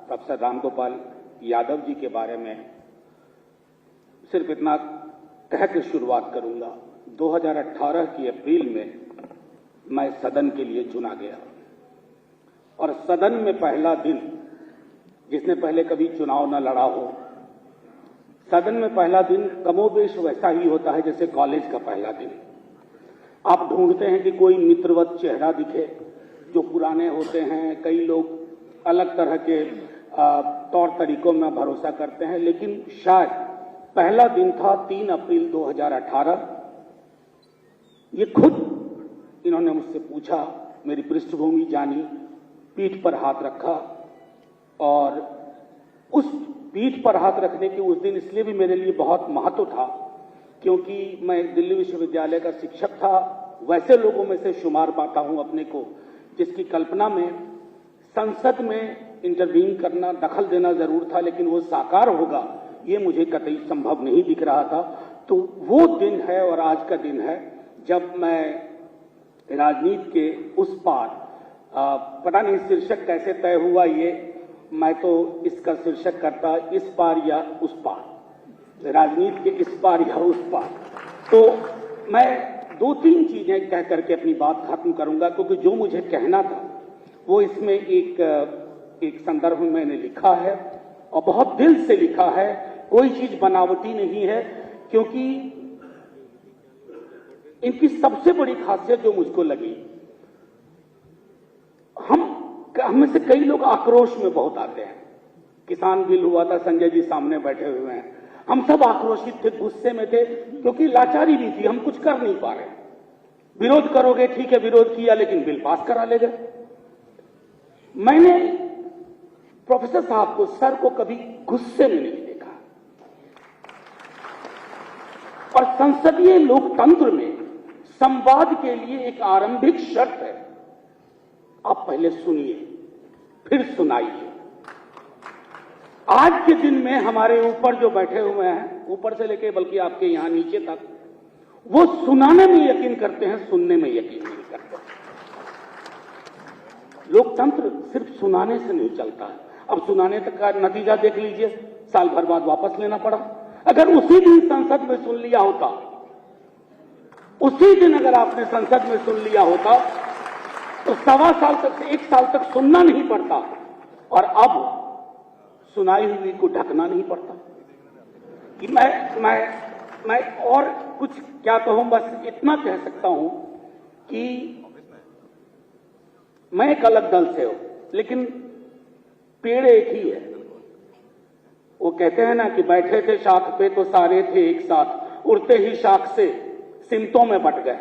Professor Ramgopal Yadav ji के बारे में सिर्फ इतना कह के शुरुआत करूंगा। 2018 की अप्रैल में मैं सदन के लिए चुना गया और सदन में पहला दिन, जिसने पहले कभी चुनाव न लड़ा हो, सदन में पहला दिन कमोबेश वैसा ही होता है जैसे कॉलेज का पहला दिन। आप ढूंढते हैं कि कोई मित्रवत चेहरा दिखे, जो पुराने होते हैं। कई लोग अलग तरह के तौर तरीकों में भरोसा करते हैं, लेकिन शायद पहला दिन था 3 अप्रैल 2018। ये खुद इन्होंने मुझसे पूछा, मेरी पृष्ठभूमि जानी, पीठ पर हाथ रखा। और उस पीठ पर हाथ रखने के उस दिन इसलिए भी मेरे लिए बहुत महत्व था क्योंकि मैं दिल्ली विश्वविद्यालय का शिक्षक था। वैसे लोगों में से शुमार पाता हूं अपने को जिसकी कल्पना में संसद में इंटरवीन करना, दखल देना जरूर था, लेकिन वो साकार होगा ये मुझे कतई संभव नहीं दिख रहा था। तो वो दिन है और आज का दिन है जब मैं राजनीति के उस पार, पता नहीं शीर्षक कैसे तय हुआ, ये मैं तो इसका शीर्षक करता इस पार या उस पार, राजनीति के इस पार या उस पार। तो मैं 2-3 चीजें कह करके अपनी बात खत्म करूंगा, क्योंकि जो मुझे कहना था वो इसमें एक संदर्भ में मैंने लिखा है और बहुत दिल से लिखा है। कोई चीज बनावटी नहीं है, क्योंकि इनकी सबसे बड़ी खासियत जो मुझको लगी, हम में से कई लोग आक्रोश में बहुत आते हैं। किसान बिल हुआ था, संजय जी सामने बैठे हुए हैं, हम सब आक्रोशित थे, गुस्से में थे, क्योंकि लाचारी भी थी, हम कुछ कर नहीं पा रहे। विरोध करोगे ठीक है, विरोध किया, लेकिन बिल पास करा ले गए। मैंने प्रोफेसर साहब को, सर को कभी गुस्से में नहीं देखा। और संसदीय लोकतंत्र में संवाद के लिए एक आरंभिक शर्त है, आप पहले सुनिए फिर सुनाइए। आज के दिन में हमारे ऊपर जो बैठे हुए हैं, ऊपर से लेके बल्कि आपके यहां नीचे तक, वो सुनाने में यकीन करते हैं, सुनने में यकीन नहीं करते। लोकतंत्र सिर्फ सुनाने से नहीं चलता है। अब सुनाने तक का नतीजा देख लीजिए, साल भर बाद वापस लेना पड़ा। अगर उसी दिन संसद में सुन लिया होता, उसी दिन अगर आपने संसद में सुन लिया होता तो 1.25 साल तक से 1 साल तक सुनना नहीं पड़ता, और अब सुनाई हुई को ढकना नहीं पड़ता। कि मैं और कुछ क्या कहूं, बस इतना कह सकता हूं कि मैं एक अलग दल से हूं, लेकिन पेड़ एक ही है। वो कहते हैं ना कि बैठे थे शाख पे तो सारे थे एक साथ, उड़ते ही शाख से सिमतों में बट गए।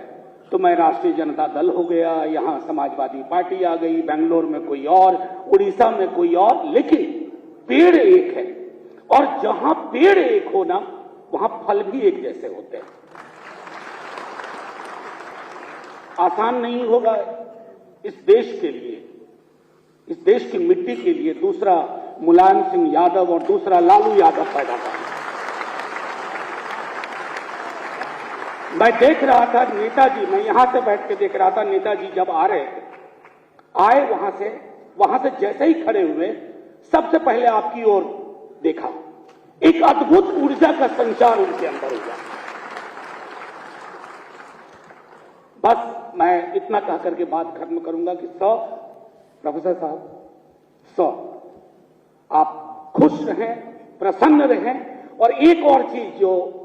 तो मैं राष्ट्रीय जनता दल हो गया, यहां समाजवादी पार्टी आ गई, बेंगलोर में कोई और, उड़ीसा में कोई और, लेकिन पेड़ एक है। और जहां पेड़ एक हो ना, वहां फल भी एक जैसे होते हैं। आसान नहीं होगा इस देश के लिए, इस देश की मिट्टी के लिए दूसरा मुलायम सिंह यादव और दूसरा लालू यादव पैदा करना। मैं देख रहा था नेताजी, मैं यहां से बैठ के देख रहा था नेताजी जब आ रहे थे, आए वहां से जैसे ही खड़े हुए, सबसे पहले आपकी ओर देखा, एक अद्भुत ऊर्जा का संचार उनके अंदर हुआ। बस मैं इतना कह करके बात खत्म करूंगा कि प्रोफेसर साहब, आप खुश रहें, प्रसन्न रहें। और एक और चीज, जो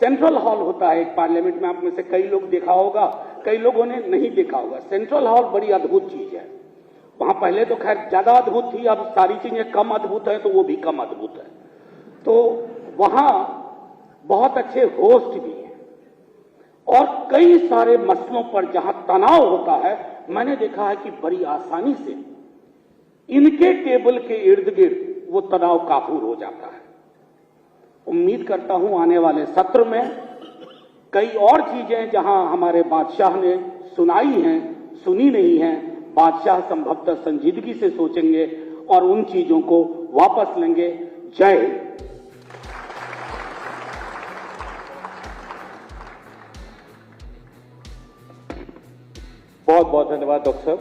सेंट्रल हॉल होता है एक पार्लियामेंट में, आप में से कई लोग देखा होगा, कई लोगों ने नहीं देखा होगा। सेंट्रल हॉल बड़ी अद्भुत चीज है। वहां पहले तो खैर ज्यादा अद्भुत थी, अब सारी चीजें कम अद्भुत है तो वो भी कम अद्भुत है। तो वहां बहुत अच्छे होस्ट भी हैं और कई सारे मसलों पर जहां तनाव होता है, मैंने देखा है कि बड़ी आसानी से इनके टेबल के इर्द गिर्द वो तनाव काबू हो जाता है। उम्मीद करता हूं आने वाले सत्र में कई और चीजें जहां हमारे बादशाह ने सुनाई हैं, सुनी नहीं हैं, बादशाह संभवतः संजीदगी से सोचेंगे और उन चीजों को वापस लेंगे। जय हिंद। बहुत बहुत धन्यवाद डॉक्टर साहब।